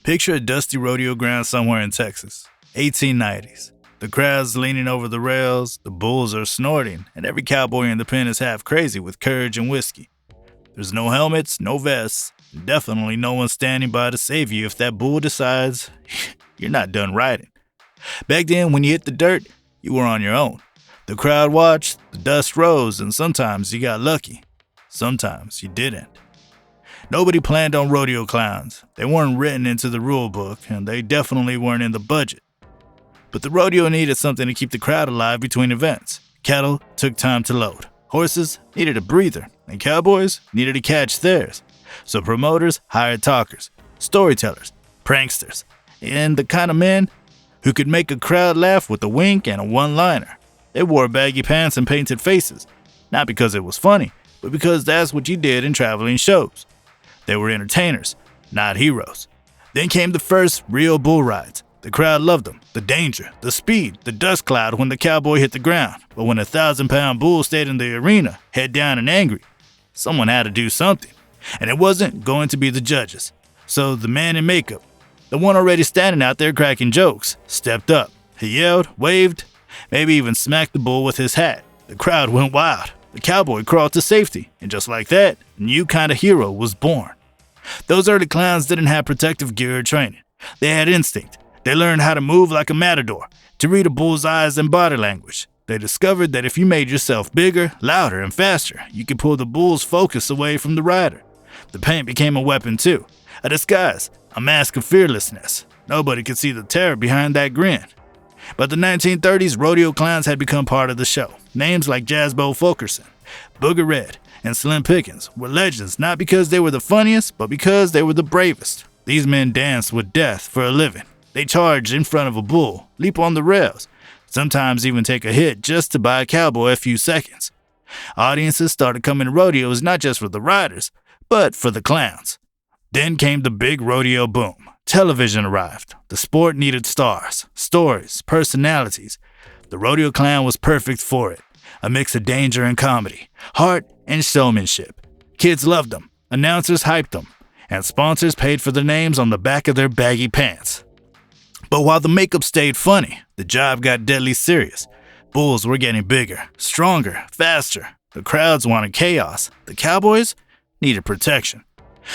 Picture a dusty rodeo ground somewhere in Texas, 1890s. The crowd's leaning over the rails, the bulls are snorting, and every cowboy in the pen is half crazy with courage and whiskey. There's no helmets, no vests, and definitely no one standing by to save you if that bull decides you're not done riding. Back then, when you hit the dirt, you were on your own. The crowd watched, the dust rose, and sometimes you got lucky. Sometimes you didn't. Nobody planned on rodeo clowns. They weren't written into the rule book, and they definitely weren't in the budget. But the rodeo needed something to keep the crowd alive between events. Cattle took time to load. Horses needed a breather, and cowboys needed to catch theirs. So promoters hired talkers, storytellers, pranksters, and the kind of men who could make a crowd laugh with a wink and a one-liner. They wore baggy pants and painted faces, not because it was funny, but because that's what you did in traveling shows. They were entertainers, not heroes. Then came the first real bull rides. The crowd loved them. The danger, the speed, the dust cloud when the cowboy hit the ground. But when a 1,000-pound bull stayed in the arena, head down and angry, someone had to do something. And it wasn't going to be the judges. So the man in makeup, the one already standing out there cracking jokes, stepped up. He yelled, waved, maybe even smacked the bull with his hat. The crowd went wild. The cowboy crawled to safety, and just like that, a new kind of hero was born. Those early clowns didn't have protective gear or training. They had instinct. They learned how to move like a matador, to read a bull's eyes and body language. They discovered that if you made yourself bigger, louder, and faster, you could pull the bull's focus away from the rider. The paint became a weapon too, a disguise, a mask of fearlessness. Nobody could see the terror behind that grin. By the 1930s, rodeo clowns had become part of the show. Names like Jazzbo Fulkerson, Booger Red, and Slim Pickens were legends not because they were the funniest, but because they were the bravest. These men danced with death for a living. They charged in front of a bull, leap on the rails, sometimes even take a hit just to buy a cowboy a few seconds. Audiences started coming to rodeos not just for the riders, but for the clowns. Then came the big rodeo boom. Television arrived. The sport needed stars, stories, personalities. The rodeo clown was perfect for it. A mix of danger and comedy, heart and showmanship. Kids loved them, announcers hyped them, and sponsors paid for their names on the back of their baggy pants. But while the makeup stayed funny, the job got deadly serious. Bulls were getting bigger, stronger, faster. The crowds wanted chaos. The cowboys needed protection.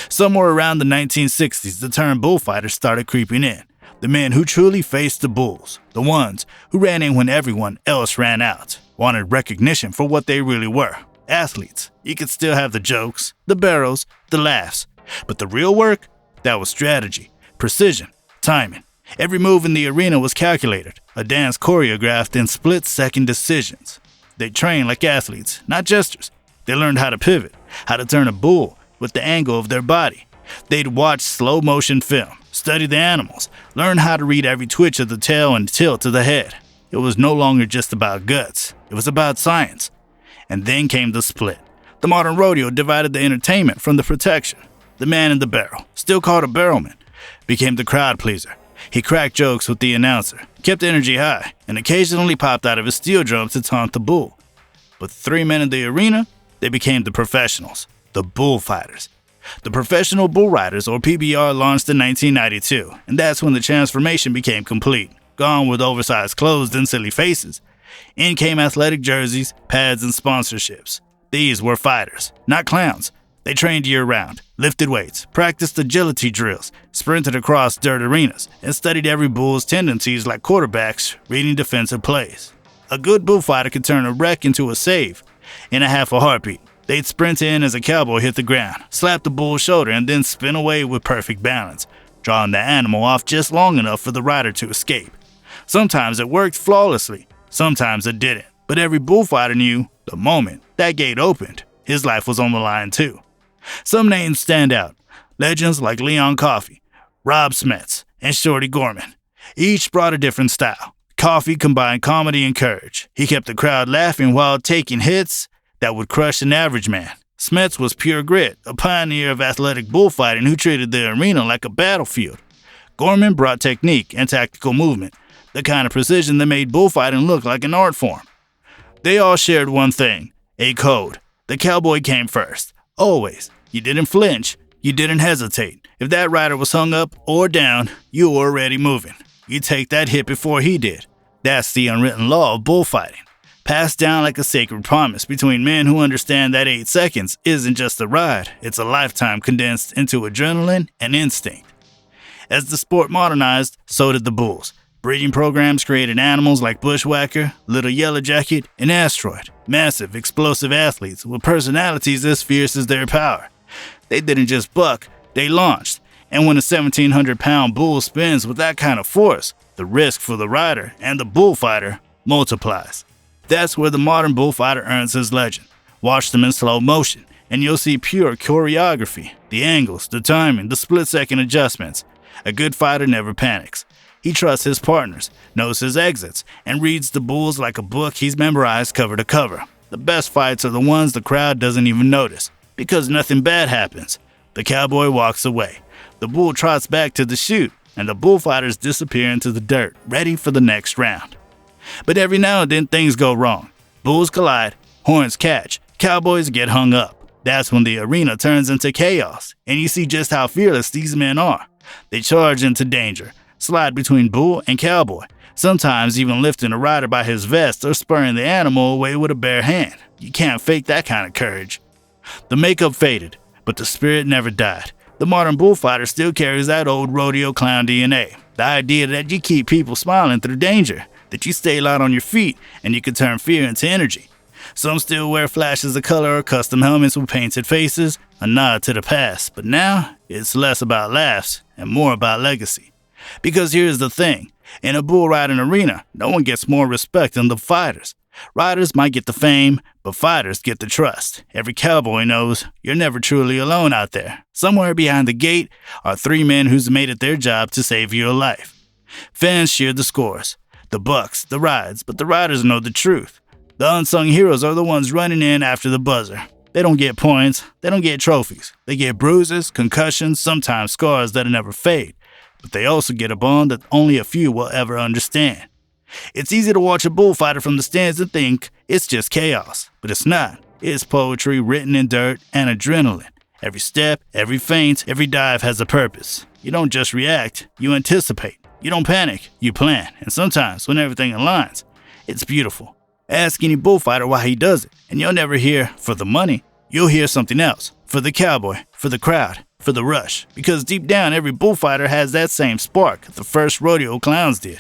Somewhere around the 1960s, the term bullfighters started creeping in. The men who truly faced the bulls, the ones who ran in when everyone else ran out, wanted recognition for what they really were. Athletes. You could still have the jokes, the barrels, the laughs. But the real work? That was strategy, precision, timing. Every move in the arena was calculated, a dance choreographed in split-second decisions. They trained like athletes, not jesters. They learned how to pivot, how to turn a bull with the angle of their body. They'd watch slow-motion film, study the animals, learn how to read every twitch of the tail and tilt of the head. It was no longer just about guts. It was about science. And then came the split. The modern rodeo divided the entertainment from the protection. The man in the barrel, still called a barrelman, became the crowd pleaser. He cracked jokes with the announcer, kept energy high, and occasionally popped out of his steel drum to taunt the bull. But the three men in the arena, they became the professionals, the bullfighters. The Professional Bull Riders, or PBR, launched in 1992, and that's when the transformation became complete. Gone with oversized clothes and silly faces. In came athletic jerseys, pads, and sponsorships. These were fighters, not clowns. They trained year-round, lifted weights, practiced agility drills, sprinted across dirt arenas, and studied every bull's tendencies like quarterbacks reading defensive plays. A good bullfighter could turn a wreck into a save in a half a heartbeat. They'd sprint in as a cowboy hit the ground, slap the bull's shoulder, and then spin away with perfect balance, drawing the animal off just long enough for the rider to escape. Sometimes it worked flawlessly, sometimes it didn't, but every bullfighter knew the moment that gate opened, his life was on the line too. Some names stand out, legends like Leon Coffey, Rob Smets, and Shorty Gorman. Each brought a different style. Coffey combined comedy and courage. He kept the crowd laughing while taking hits that would crush an average man. Smets was pure grit, a pioneer of athletic bullfighting who treated the arena like a battlefield. Gorman brought technique and tactical movement, the kind of precision that made bullfighting look like an art form. They all shared one thing, a code. The cowboy came first. Always. You didn't flinch, You didn't hesitate. If that rider was hung up or down, you were already moving. You take that hit before he did. That's the unwritten law of bullfighting, passed down like a sacred promise between men who understand that 8 seconds isn't just a ride, it's a lifetime condensed into adrenaline and instinct. As the sport modernized, so did the bulls. Breeding programs created animals like Bushwhacker, Little Yellow Jacket, and Asteroid, massive, explosive athletes with personalities as fierce as their power. They didn't just buck, they launched. And when a 1,700-pound bull spins with that kind of force, the risk for the rider and the bullfighter multiplies. That's where the modern bullfighter earns his legend. Watch them in slow motion, and you'll see pure choreography, the angles, the timing, the split-second adjustments. A good fighter never panics. He trusts his partners, knows his exits, and reads the bulls like a book he's memorized cover to cover. The best fights are the ones the crowd doesn't even notice, because nothing bad happens. The cowboy walks away. The bull trots back to the chute, and the bullfighters disappear into the dirt, ready for the next round. But every now and then things go wrong. Bulls collide, horns catch, cowboys get hung up. That's when the arena turns into chaos, and you see just how fearless these men are. They charge into danger, slide between bull and cowboy, sometimes even lifting a rider by his vest or spurring the animal away with a bare hand. You can't fake that kind of courage. The makeup faded, but the spirit never died. The modern bullfighter still carries that old rodeo clown DNA. The idea that you keep people smiling through danger, that you stay light on your feet, and you can turn fear into energy. Some still wear flashes of color or custom helmets with painted faces, a nod to the past. But now, it's less about laughs and more about legacy. Because here's the thing, in a bull riding arena, no one gets more respect than the fighters. Riders might get the fame, but fighters get the trust. Every cowboy knows you're never truly alone out there. Somewhere behind the gate are 3 men who's made it their job to save your life. Fans cheer the scores, the bucks, the rides, but the riders know the truth. The unsung heroes are the ones running in after the buzzer. They don't get points, they don't get trophies. They get bruises, concussions, sometimes scars that'll never fade. But they also get a bond that only a few will ever understand. It's easy to watch a bullfighter from the stands and think it's just chaos, but it's not. It's poetry written in dirt and adrenaline. Every step, every feint, every dive has a purpose. You don't just react, you anticipate. You don't panic, you plan. And sometimes, when everything aligns, it's beautiful. Ask any bullfighter why he does it, and you'll never hear for the money. You'll hear something else, for the cowboy, for the crowd, for the rush. Because deep down, every bullfighter has that same spark the first rodeo clowns did.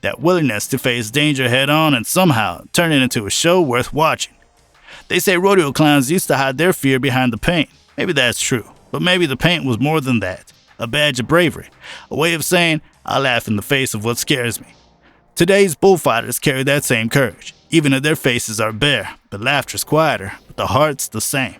That willingness to face danger head on and somehow turn it into a show worth watching. They say rodeo clowns used to hide their fear behind the paint. Maybe that's true, but maybe the paint was more than that. A badge of bravery, a way of saying, I laugh in the face of what scares me. Today's bullfighters carry that same courage, even if their faces are bare. The laughter's quieter, but the heart's the same.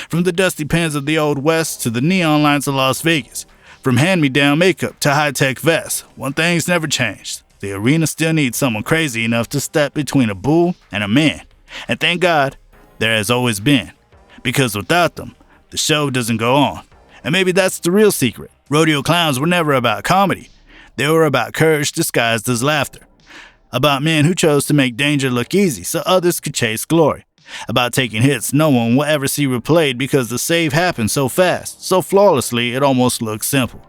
From the dusty pens of the Old West to the neon lights of Las Vegas, from hand-me-down makeup to high-tech vests, one thing's never changed. The arena still needs someone crazy enough to step between a bull and a man. And thank God, there has always been. Because without them, the show doesn't go on. And maybe that's the real secret. Rodeo clowns were never about comedy. They were about courage disguised as laughter. About men who chose to make danger look easy so others could chase glory. About taking hits no one will ever see replayed because the save happened so fast, so flawlessly it almost looks simple.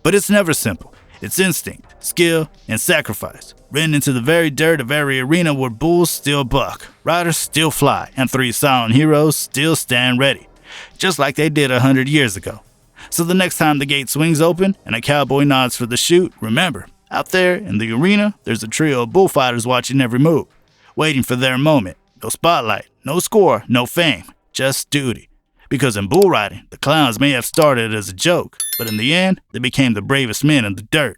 But it's never simple. It's instinct, skill, and sacrifice, written into the very dirt of every arena where bulls still buck, riders still fly, and 3 silent heroes still stand ready, just like they did 100 years ago. So the next time the gate swings open and a cowboy nods for the chute, remember, out there in the arena, there's a trio of bullfighters watching every move, waiting for their moment. No spotlight, no score, no fame, just duty. Because in bull riding, the clowns may have started as a joke, but in the end, they became the bravest men in the dirt.